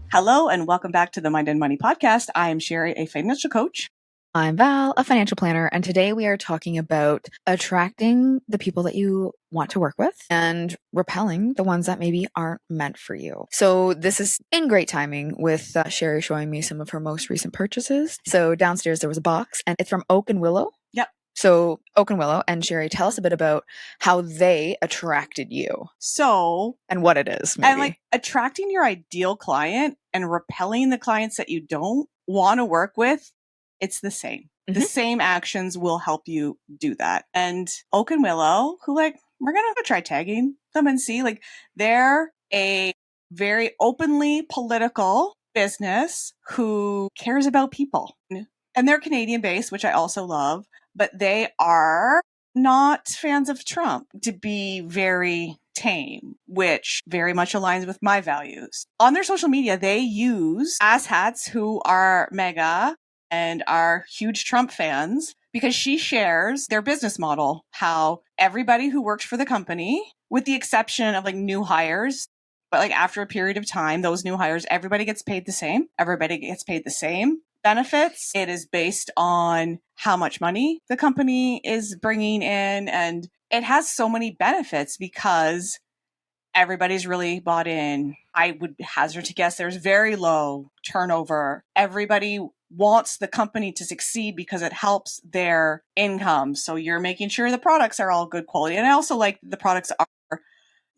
Hello and welcome back to the Mind and Money podcast. I am Sherry, a financial coach. I'm Val, a financial planner, and today we are talking about attracting the people that you want to work with and repelling the ones that maybe aren't meant for you. So this is in great timing with Sherry showing me some of her most recent purchases. So downstairs there was a box and it's from Oak and Willow. Yep. So Oak and Willow, and Sherry, tell us a bit about how they attracted you. And what it is, maybe. And like attracting your ideal client and repelling the clients that you don't want to work with, it's the same. The same actions will help you do that. And Oak and Willow, who we're going to try tagging them and see, they're a very openly political business who cares about people. And they're Canadian based, which I also love, but they are not fans of Trump, to be very tame, which very much aligns with my values. On their social media, they use asshats who are mega and are huge Trump fans because she shares their business model, how everybody who works for the company, with the exception of new hires, but after a period of time, those new hires, everybody gets paid the same. Everybody gets paid the same benefits. It is based on how much money the company is bringing in. And it has so many benefits because everybody's really bought in. I would hazard to guess there's very low turnover. Everybody wants the company to succeed because it helps their income. So you're making sure the products are all good quality. And I also like the products are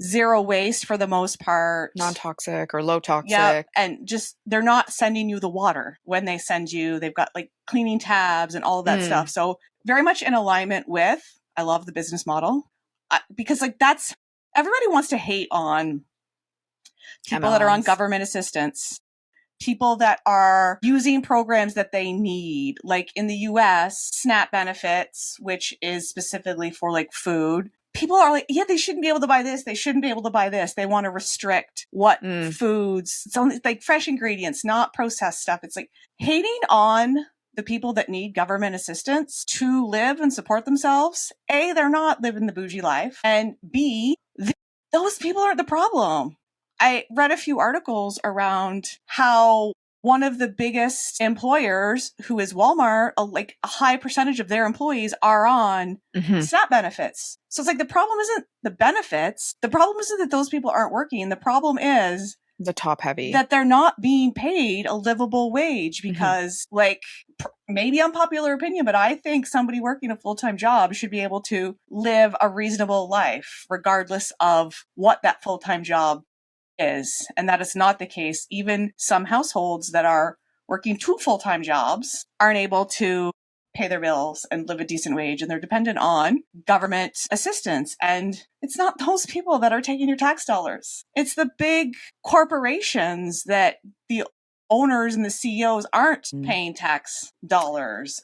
zero waste for the most part. Non-toxic or low toxic. Yeah, and just they're not sending you the water when they send you. They've got cleaning tabs and all of that stuff. So very much in alignment with, I love the business model because that's, everybody wants to hate on people that are on government assistance, people that are using programs that they need, like in the US, SNAP benefits, which is specifically for food. People are yeah, they shouldn't be able to buy this. They shouldn't be able to buy this. They want to restrict what foods. It's only fresh ingredients, not processed stuff. It's hating on the people that need government assistance to live and support themselves. A, they're not living the bougie life. And B, those people aren't the problem. I read a few articles around how one of the biggest employers, who is Walmart, a high percentage of their employees are on SNAP benefits. So it's the problem isn't the benefits. The problem isn't that those people aren't working. The problem is the top heavy, that they're not being paid a livable wage because maybe unpopular opinion, but I think somebody working a full-time job should be able to live a reasonable life regardless of what that full-time job is. And that is not the case. Even some households that are working 2 full-time jobs aren't able to pay their bills and live a decent wage, and they're dependent on government assistance. And it's not those people that are taking your tax dollars. It's the big corporations that the owners and the CEOs aren't paying tax dollars,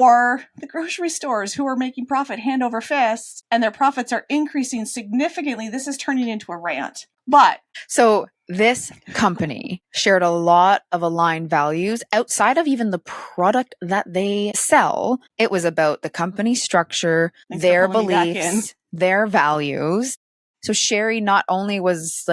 or the grocery stores who are making profit hand over fist, and their profits are increasing significantly. This is turning into a rant. But so this company shared a lot of aligned values outside of even the product that they sell. It was about the company structure, their beliefs, their values. So Sherry not only was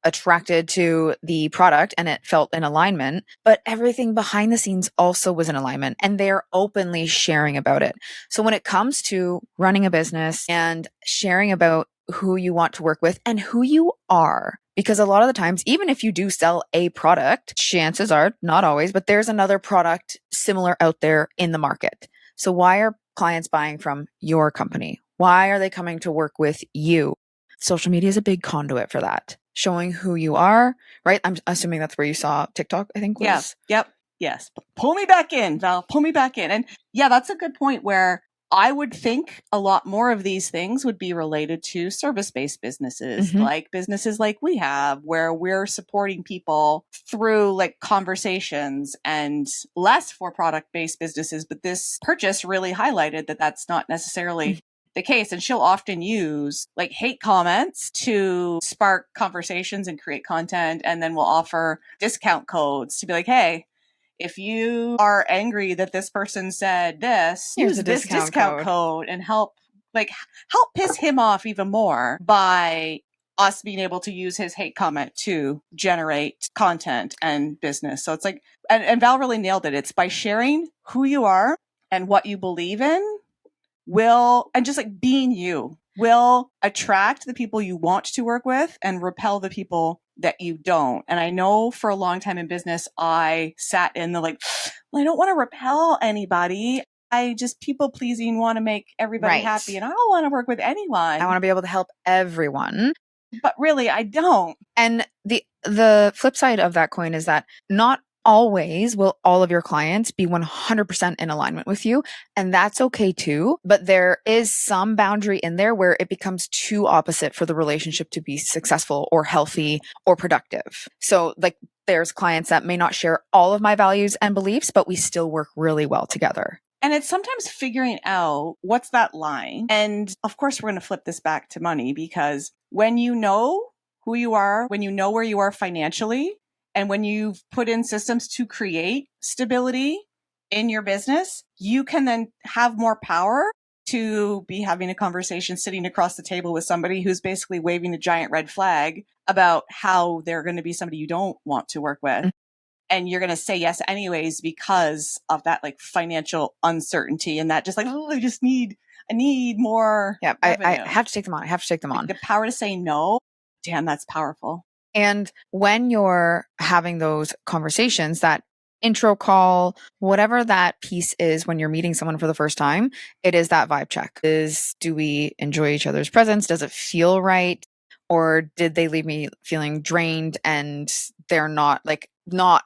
attracted to the product and it felt in alignment, but everything behind the scenes also was in alignment, and they're openly sharing about it. So when it comes to running a business and sharing about who you want to work with and who you are, because a lot of the times, even if you do sell a product, chances are, not always, but there's another product similar out there in the market. So why are clients buying from your company? Why are they coming to work with you? Social media is a big conduit for that. Showing who you are, right? I'm assuming that's where you saw TikTok, I think was. Yeah. Yep. Yes. Pull me back in, Val. Pull me back in. And yeah, that's a good point where I would think a lot more of these things would be related to service-based businesses, like businesses like we have, where we're supporting people through conversations, and less for product-based businesses. But this purchase really highlighted that that's not necessarily the case. And she'll often use hate comments to spark conversations and create content. And then we'll offer discount codes to be hey, if you are angry that this person said this, use this discount code and help piss him off even more by us being able to use his hate comment to generate content and business. So it's like, and Val really nailed it. It's by sharing who you are and what you believe in and just like being you will attract the people you want to work with and repel the people that you don't. And I know for a long time in business, I sat in the like, well, I don't want to repel anybody. I just people pleasing, want to make everybody happy. And I don't want to work with anyone. I want to be able to help everyone. But really, I don't. And the flip side of that coin is that not always will all of your clients be 100% in alignment with you. And that's okay too. But there is some boundary in there where it becomes too opposite for the relationship to be successful or healthy or productive. So like there's clients that may not share all of my values and beliefs, but we still work really well together. And it's sometimes figuring out what's that line. And of course, we're going to flip this back to money, because when you know who you are, when you know where you are financially, and when you've put in systems to create stability in your business, you can then have more power to be having a conversation sitting across the table with somebody who's basically waving a giant red flag about how they're going to be somebody you don't want to work with. And you're going to say yes anyways because of that like financial uncertainty and that just like, oh, I need more. Yeah, I have to take them on. I have to take them on. The power to say no. Damn, that's powerful. And when you're having those conversations, that intro call, whatever that piece is when you're meeting someone for the first time, it is that vibe check. Do we enjoy each other's presence? Does it feel right? Or did they leave me feeling drained and they're not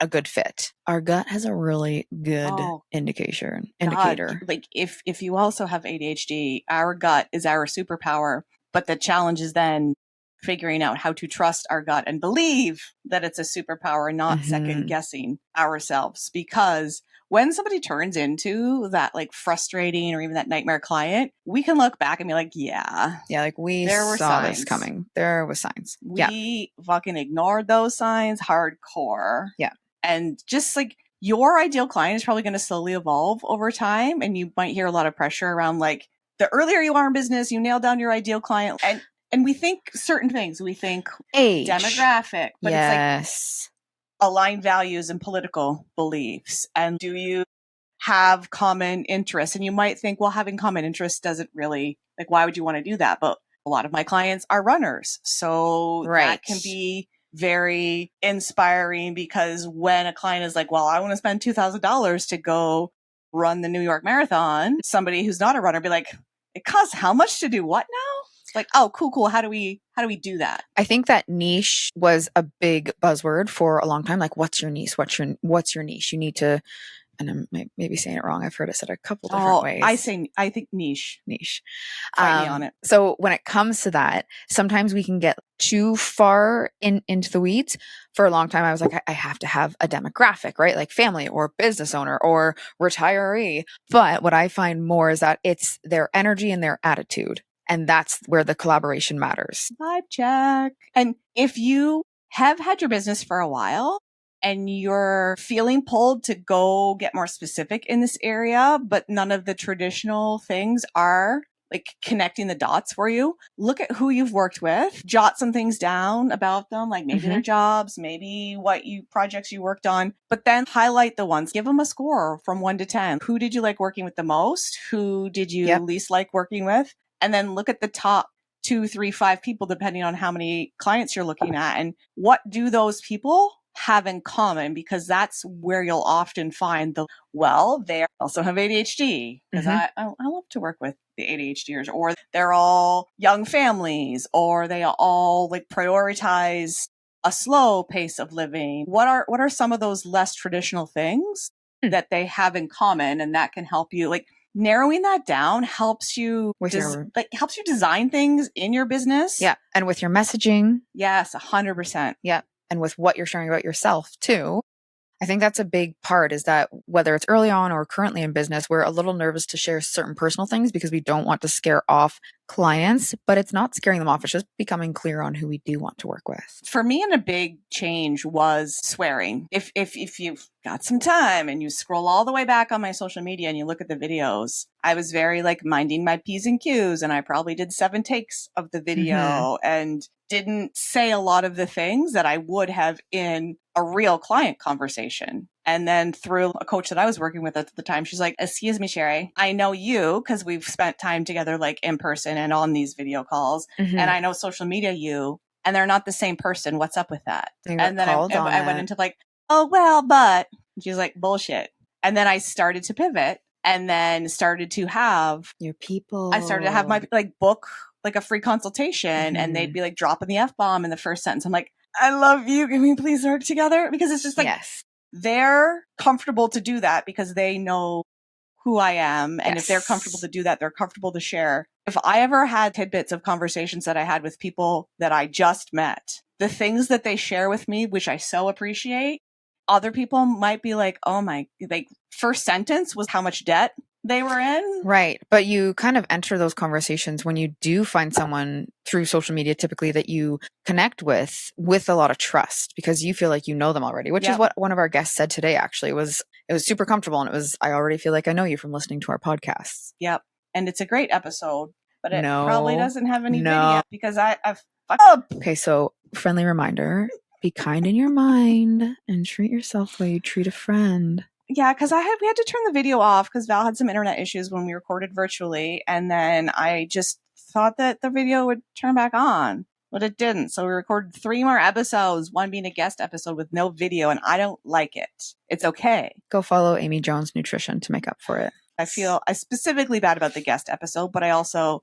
a good fit? Our gut has a really good indicator. Like if you also have ADHD, our gut is our superpower, but the challenge is then figuring out how to trust our gut and believe that it's a superpower and not second guessing ourselves. Because when somebody turns into that like frustrating or even that nightmare client, we can look back and be like, yeah, like we saw this coming. There was signs. We fucking ignored those signs hardcore. Yeah. And just like your ideal client is probably going to slowly evolve over time. And you might hear a lot of pressure around like the earlier you are in business, you nail down your ideal client. And we think certain things. We think age, demographic, but it's like aligned values and political beliefs. And do you have common interests? And you might think, well, having common interests doesn't really, like, why would you want to do that? But a lot of my clients are runners. So that can be very inspiring, because when a client is like, well, I want to spend $2,000 to go run the New York Marathon, somebody who's not a runner be like, it costs how much to do what now? Like, oh, cool. How do we do that? I think that niche was a big buzzword for a long time. Like, what's your niche? What's your niche? You need to, and I'm maybe saying it wrong. I've heard it said a couple different ways. I think niche. Fight me on it. So when it comes to that, sometimes we can get too far into the weeds. For a long time, I was like, I have to have a demographic, right? Like family or business owner or retiree. But what I find more is that it's their energy and their attitude. And that's where the collaboration matters. Vibe check. And if you have had your business for a while and you're feeling pulled to go get more specific in this area, but none of the traditional things are like connecting the dots for you, look at who you've worked with, jot some things down about them, like maybe their jobs, maybe projects you worked on, but then highlight the ones, give them a score from 1 to 10. Who did you like working with the most? Who did you least like working with? And then look at the top 2, 3, 5 people, depending on how many clients you're looking at. And what do those people have in common? Because that's where you'll often find they also have ADHD. Because I love to work with the ADHDers, or they're all young families, or they all like prioritize a slow pace of living. What are some of those less traditional things that they have in common? And that can help you, like, narrowing that down helps you helps you design things in your business. Yeah. And with your messaging. Yes, 100%. Yeah. And with what you're sharing about yourself too. I think that's a big part, is that whether it's early on or currently in business, we're a little nervous to share certain personal things because we don't want to scare off clients, but it's not scaring them off. It's just becoming clear on who we do want to work with. For me, and a big change was swearing. If you've got some time and you scroll all the way back on my social media and you look at the videos, I was very like minding my P's and Q's, and I probably did 7 takes of the video and didn't say a lot of the things that I would have in a real client conversation. And then through a coach that I was working with at the time, she's like, excuse me, Sherry, I know you because we've spent time together like in person and on these video calls. And I know social media you, and they're not the same person. What's up with that? And then I went into like, oh, well, but she's like, bullshit. And then I started to pivot and then started to have your people. I started to have my like book, like a free consultation, and they'd be like dropping the F-bomb in the first sentence. I'm like, I love you. Can we please work together? Because it's just like, they're comfortable to do that because they know who I am. And if they're comfortable to do that, they're comfortable to share. If I ever had tidbits of conversations that I had with people that I just met, the things that they share with me, which I so appreciate, other people might be like, oh my, like first sentence was how much debt they were in. Right. But you kind of enter those conversations when you do find someone through social media, typically that you connect with a lot of trust because you feel like you know them already, which is what one of our guests said today, actually, was it was super comfortable. And it was, I already feel like I know you from listening to our podcasts. Yep. And it's a great episode, but it probably doesn't have any video because I've fucked up. Okay. So friendly reminder, be kind in your mind and treat yourself the way you treat a friend. Yeah, because we had to turn the video off because Val had some internet issues when we recorded virtually. And then I just thought that the video would turn back on, but it didn't. So we recorded 3 more episodes, one being a guest episode with no video, and I don't like it. It's okay. Go follow Amy Jones Nutrition to make up for it. I feel specifically bad about the guest episode, but I also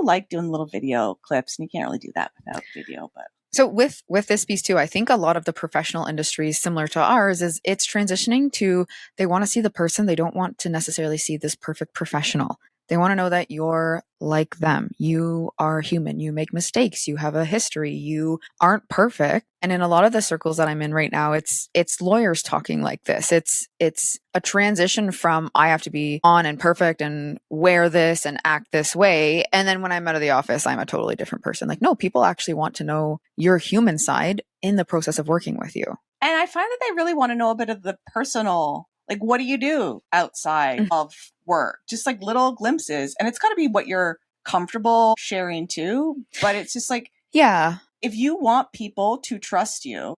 like doing little video clips, and you can't really do that without video, but. So with this piece too, I think a lot of the professional industries similar to ours is it's transitioning to, they want to see the person. They don't want to necessarily see this perfect professional. They want to know that you're like them. You are human. You make mistakes. You have a history. You aren't perfect. And in a lot of the circles that I'm in right now, it's lawyers talking like this. It's a transition from I have to be on and perfect and wear this and act this way. And then when I'm out of the office, I'm a totally different person. Like, no, people actually want to know your human side in the process of working with you. And I find that they really want to know a bit of the personal, like, what do you do outside of work? Just like little glimpses. And it's got to be what you're comfortable sharing too. But it's just like, if you want people to trust you,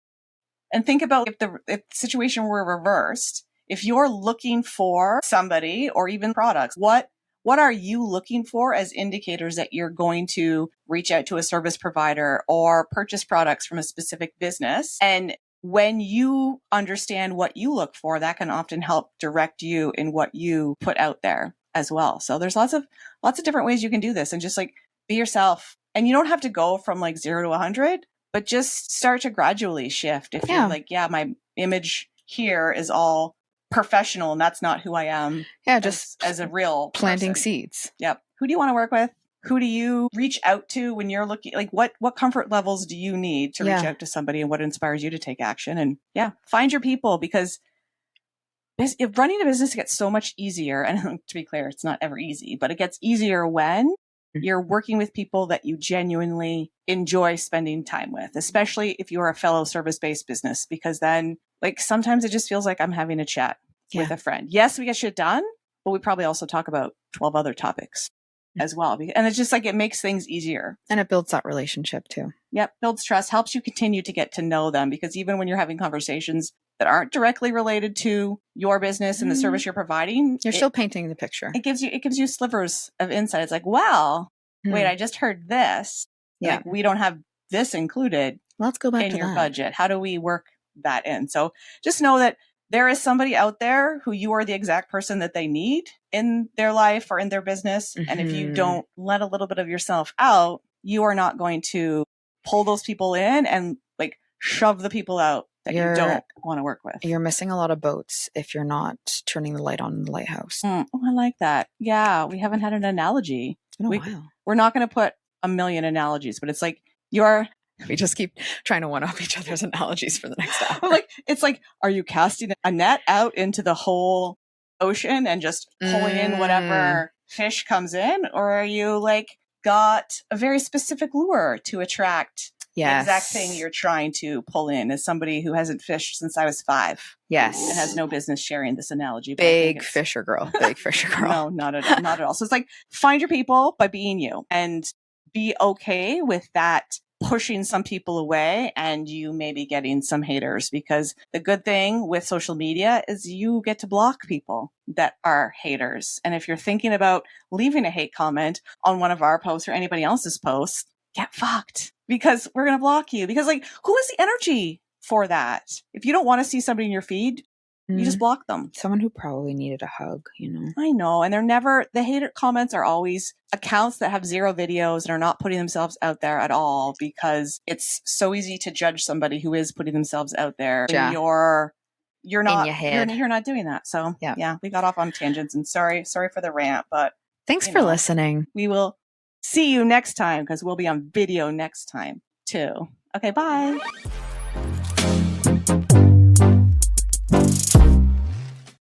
and think about if the situation were reversed, if you're looking for somebody or even products, what are you looking for as indicators that you're going to reach out to a service provider or purchase products from a specific business? And when you understand what you look for, that can often help direct you in what you put out there as well. So there's lots of different ways you can do this, and just like be yourself. And you don't have to go from like 0 to 100, but just start to gradually shift. If you're like, my image here is all professional and that's not who I am. Yeah, just as a real planting person. Seeds. Yep. Who do you want to work with? Who do you reach out to when you're looking, like what comfort levels do you need to reach out to somebody, and what inspires you to take action? And find your people, because if running a business gets so much easier, and to be clear, it's not ever easy, but it gets easier when you're working with people that you genuinely enjoy spending time with, especially if you're a fellow service-based business, because then like sometimes it just feels like I'm having a chat with a friend. Yes, we get shit done, but we probably also talk about 12 other topics as well. And it's just like, it makes things easier. And it builds that relationship too. Yep. Builds trust, helps you continue to get to know them, because even when you're having conversations that aren't directly related to your business and the service you're providing, you're still painting the picture. It gives you slivers of insight. It's like, well, wait, I just heard this. Yeah. Like, we don't have this included. Let's go back in to your that. budget. How do we work that in? So just know that there is somebody out there who you are the exact person that they need in their life or in their business. And if you don't let a little bit of yourself out, you are not going to pull those people in and like shove the people out that you don't want to work with. You're missing a lot of boats if you're not turning the light on in the lighthouse. Oh, I like that. Yeah, we haven't had an analogy. It's been a while. We're not going to put a million analogies, but it's like we just keep trying to one-up each other's analogies for the next hour. Like, it's like, are you casting a net out into the whole ocean and just pulling in whatever fish comes in? Or are you like got a very specific lure to attract Yes. the exact thing you're trying to pull in, as somebody who hasn't fished since I was 5. Yes. And has no business sharing this analogy. Big fisher girl. Big fisher girl. No, not at all. So it's like, find your people by being you, and be okay with that pushing some people away and you maybe getting some haters, because the good thing with social media is you get to block people that are haters. And if you're thinking about leaving a hate comment on one of our posts or anybody else's posts, get fucked, because we're going to block you. Because like, who has the energy for that? If you don't want to see somebody in your feed, you just block them. Someone who probably needed a hug, I know. And the hater comments are always accounts that have 0 videos and are not putting themselves out there at all, because it's so easy to judge somebody who is putting themselves out there. Yeah. You're not, in your head. You're not doing that. So yeah, we got off on tangents, and sorry for the rant, but thanks for listening. We will see you next time, because we'll be on video next time too. Okay, bye.